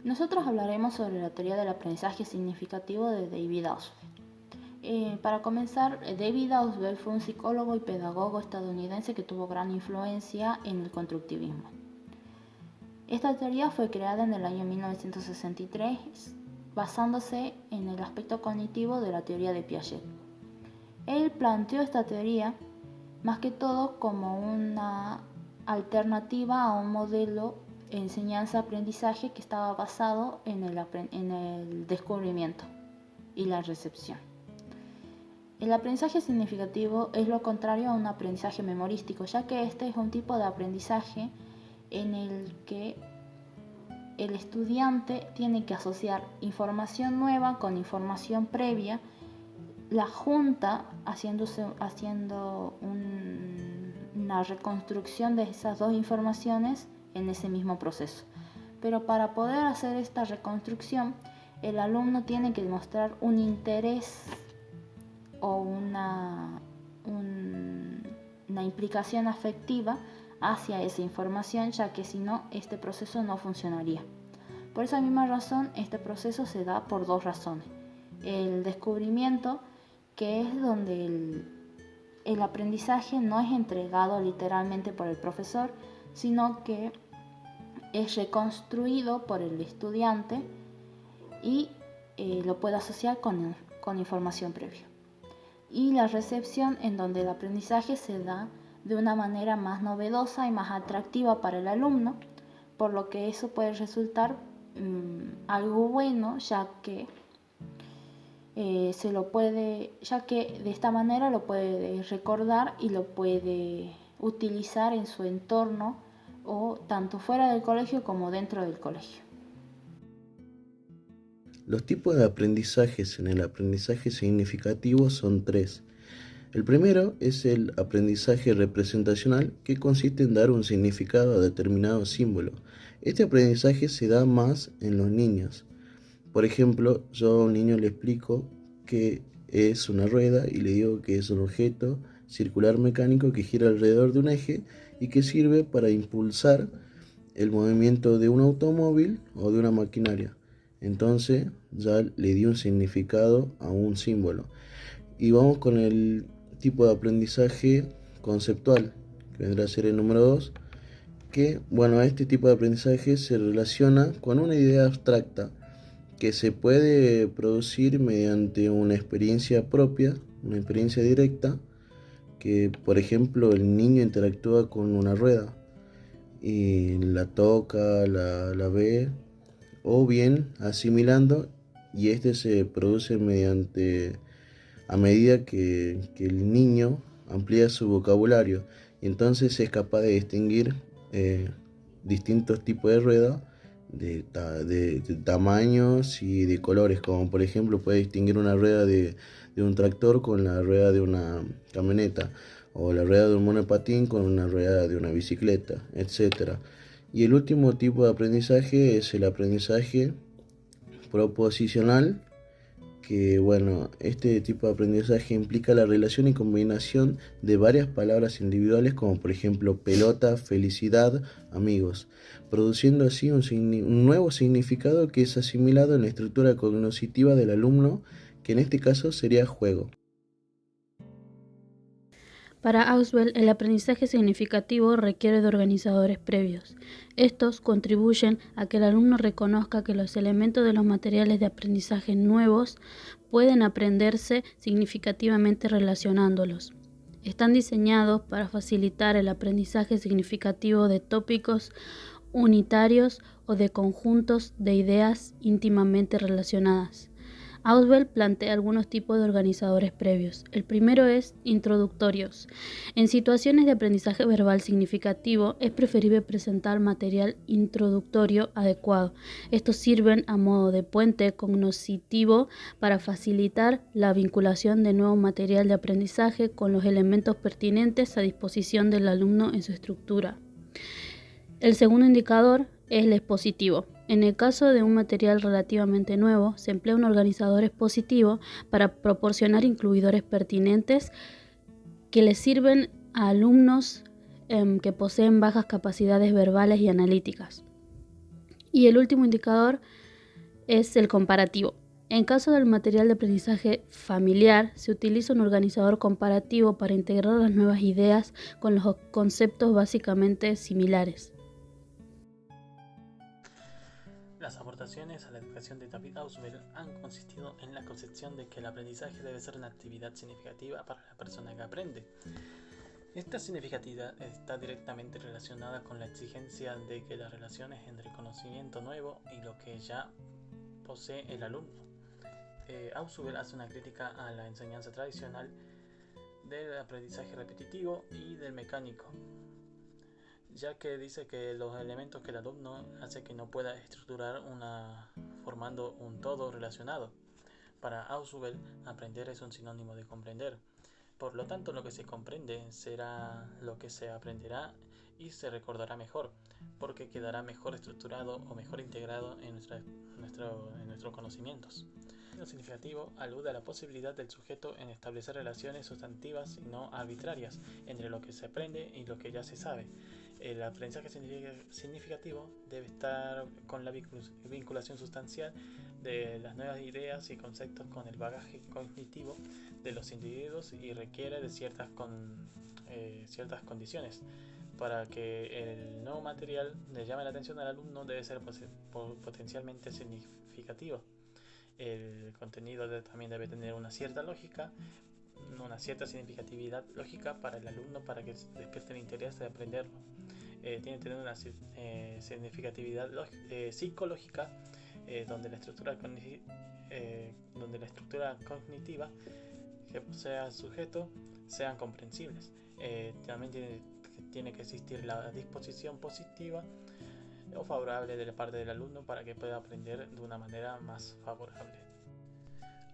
Nosotros hablaremos sobre la teoría del aprendizaje significativo de David Ausubel. Para comenzar, David Ausubel fue un psicólogo y pedagogo estadounidense que tuvo gran influencia en el constructivismo. Esta teoría fue creada en el año 1963 basándose en el aspecto cognitivo de la teoría de Piaget. Él planteó esta teoría más que todo como una alternativa a un modelo de enseñanza-aprendizaje que estaba basado en el descubrimiento y la recepción. El aprendizaje significativo es lo contrario a un aprendizaje memorístico, ya que este es un tipo de aprendizaje en el que el estudiante tiene que asociar información nueva con información previa, la junta haciendo una reconstrucción de esas dos informaciones en ese mismo proceso. Pero para poder hacer esta reconstrucción, el alumno tiene que demostrar un interés o una implicación afectiva hacia esa información, ya que si no, este proceso no funcionaría. Por esa misma razón, este proceso se da por dos razones. El descubrimiento, que es donde el aprendizaje no es entregado literalmente por el profesor, sino que es reconstruido por el estudiante y lo puede asociar con información previa. Y la recepción, en donde el aprendizaje se da de una manera más novedosa y más atractiva para el alumno, por lo que eso puede resultar algo bueno, ya que de esta manera lo puede recordar y lo puede utilizar en su entorno, o tanto fuera del colegio como dentro del colegio. Los tipos de aprendizajes en el aprendizaje significativo son tres. El primero es el aprendizaje representacional, que consiste en dar un significado a determinado símbolo. Este aprendizaje se da más en los niños. Por ejemplo, yo a un niño le explico qué es una rueda y le digo que es un objeto circular mecánico que gira alrededor de un eje y que sirve para impulsar el movimiento de un automóvil o de una maquinaria. Entonces ya le di un significado a un símbolo. Y vamos con el tipo de aprendizaje conceptual, que vendrá a ser el número 2, que este tipo de aprendizaje se relaciona con una idea abstracta que se puede producir mediante una experiencia propia, una experiencia directa, que por ejemplo el niño interactúa con una rueda y la toca, la ve, o bien asimilando, y este se produce a medida que el niño amplía su vocabulario, y entonces es capaz de distinguir distintos tipos de ruedas de tamaños y de colores, como por ejemplo puede distinguir una rueda de un tractor con la rueda de una camioneta, o la rueda de un monopatín con una rueda de una bicicleta, etc. Y el último tipo de aprendizaje es el aprendizaje proposicional, que este tipo de aprendizaje implica la relación y combinación de varias palabras individuales, como por ejemplo pelota, felicidad, amigos, produciendo así un nuevo significado que es asimilado en la estructura cognitiva del alumno, que en este caso sería juego. Para Ausubel, el aprendizaje significativo requiere de organizadores previos. Estos contribuyen a que el alumno reconozca que los elementos de los materiales de aprendizaje nuevos pueden aprenderse significativamente relacionándolos. Están diseñados para facilitar el aprendizaje significativo de tópicos unitarios o de conjuntos de ideas íntimamente relacionadas. Ausubel plantea algunos tipos de organizadores previos. El primero es introductorios. En situaciones de aprendizaje verbal significativo es preferible presentar material introductorio adecuado. Estos sirven a modo de puente cognoscitivo para facilitar la vinculación de nuevo material de aprendizaje con los elementos pertinentes a disposición del alumno en su estructura. El segundo indicador es el expositivo. En el caso de un material relativamente nuevo, se emplea un organizador expositivo para proporcionar incluidores pertinentes que les sirven a alumnos que poseen bajas capacidades verbales y analíticas. Y el último indicador es el comparativo. En caso del material de aprendizaje familiar, se utiliza un organizador comparativo para integrar las nuevas ideas con los conceptos básicamente similares. Las aportaciones a la educación de David Ausubel han consistido en la concepción de que el aprendizaje debe ser una actividad significativa para la persona que aprende. Esta significatividad está directamente relacionada con la exigencia de que las relaciones entre el conocimiento nuevo y lo que ya posee el alumno. Ausubel hace una crítica a la enseñanza tradicional del aprendizaje repetitivo y del mecánico, ya que dice que los elementos que el alumno hace que no pueda estructurar formando un todo relacionado. Para Ausubel, aprender es un sinónimo de comprender. Por lo tanto, lo que se comprende será lo que se aprenderá y se recordará mejor, porque quedará mejor estructurado o mejor integrado en nuestros conocimientos. Lo significativo alude a la posibilidad del sujeto en establecer relaciones sustantivas y no arbitrarias entre lo que se aprende y lo que ya se sabe. El aprendizaje significativo debe estar con la vinculación sustancial de las nuevas ideas y conceptos con el bagaje cognitivo de los individuos y requiere de ciertas condiciones. Para que el nuevo material le llame la atención al alumno, debe ser potencialmente significativo. El contenido también debe tener una cierta lógica, una cierta significatividad lógica para el alumno, para que despierte el interés de aprenderlo. Tiene que tener una significatividad psicológica, donde la estructura cognitiva que posea el sujeto sean comprensibles. También tiene que existir la disposición positiva o favorable de la parte del alumno para que pueda aprender de una manera más favorable.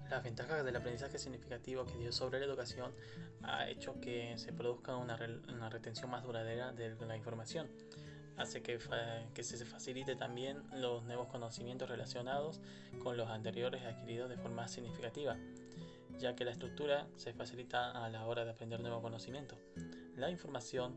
Las ventajas del aprendizaje significativo que dio sobre la educación ha hecho que se produzca una retención más duradera de la información. Hace que se facilite también los nuevos conocimientos relacionados con los anteriores adquiridos de forma significativa, ya que la estructura se facilita a la hora de aprender nuevo conocimiento. La información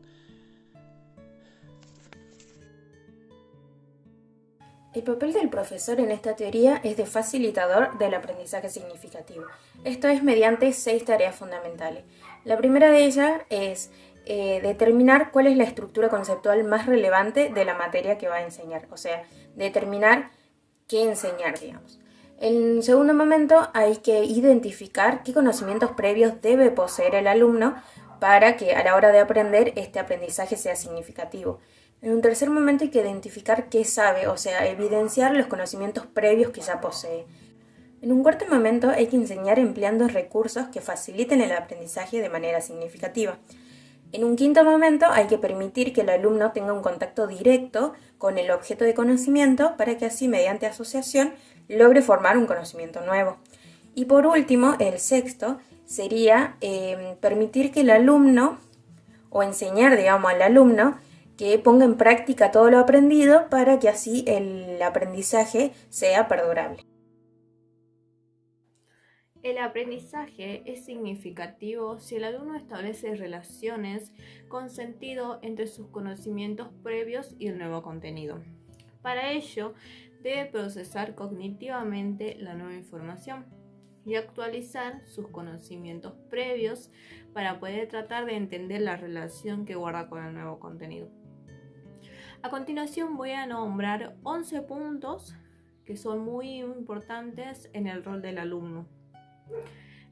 El papel del profesor en esta teoría es de facilitador del aprendizaje significativo. Esto es mediante 6 tareas fundamentales. La primera de ellas es determinar cuál es la estructura conceptual más relevante de la materia que va a enseñar, o sea, determinar qué enseñar, digamos. En segundo momento hay que identificar qué conocimientos previos debe poseer el alumno para que a la hora de aprender este aprendizaje sea significativo. En un tercer momento hay que identificar qué sabe, o sea, evidenciar los conocimientos previos que ya posee. En un cuarto momento hay que enseñar empleando recursos que faciliten el aprendizaje de manera significativa. En un quinto momento hay que permitir que el alumno tenga un contacto directo con el objeto de conocimiento para que así, mediante asociación, logre formar un conocimiento nuevo. Y por último, el sexto sería permitir que el alumno, o enseñar, digamos, al alumno, que ponga en práctica todo lo aprendido para que así el aprendizaje sea perdurable. El aprendizaje es significativo si el alumno establece relaciones con sentido entre sus conocimientos previos y el nuevo contenido. Para ello, debe procesar cognitivamente la nueva información y actualizar sus conocimientos previos para poder tratar de entender la relación que guarda con el nuevo contenido. A continuación voy a nombrar 11 puntos que son muy importantes en el rol del alumno.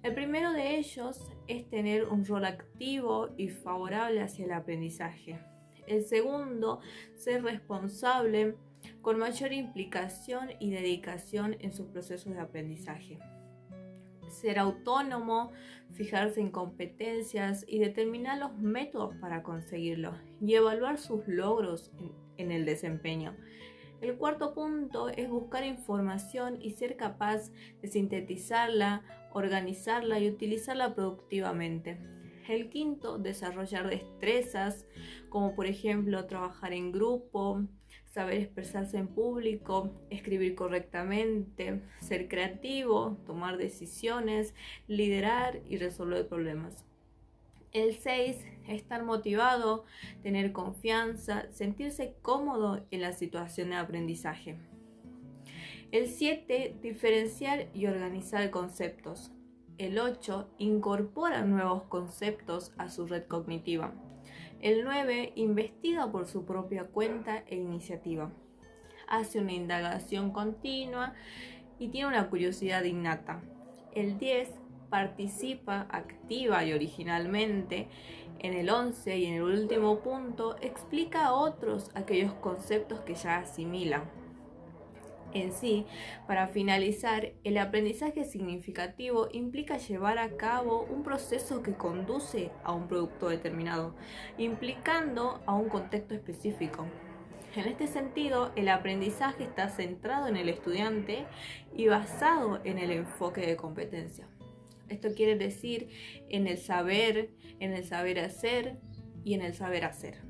El primero de ellos es tener un rol activo y favorable hacia el aprendizaje. El segundo, ser responsable con mayor implicación y dedicación en sus procesos de aprendizaje. Ser autónomo, fijarse en competencias y determinar los métodos para conseguirlo y evaluar sus logros en el desempeño. El cuarto punto es buscar información y ser capaz de sintetizarla, organizarla y utilizarla productivamente. El quinto, desarrollar destrezas como por ejemplo trabajar en grupo, saber expresarse en público, escribir correctamente, ser creativo, tomar decisiones, liderar y resolver problemas. El 6, estar motivado, tener confianza, sentirse cómodo en la situación de aprendizaje. El 7, diferenciar y organizar conceptos. El 8, incorpora nuevos conceptos a su red cognitiva. El 9, investiga por su propia cuenta e iniciativa. Hace una indagación continua y tiene una curiosidad innata. El 10, participa activa y originalmente. En el 11 y en el último punto, explica a otros aquellos conceptos que ya asimila. En sí, para finalizar, el aprendizaje significativo implica llevar a cabo un proceso que conduce a un producto determinado, implicando a un contexto específico. En este sentido, el aprendizaje está centrado en el estudiante y basado en el enfoque de competencia. Esto quiere decir en el saber hacer y en el saber hacer.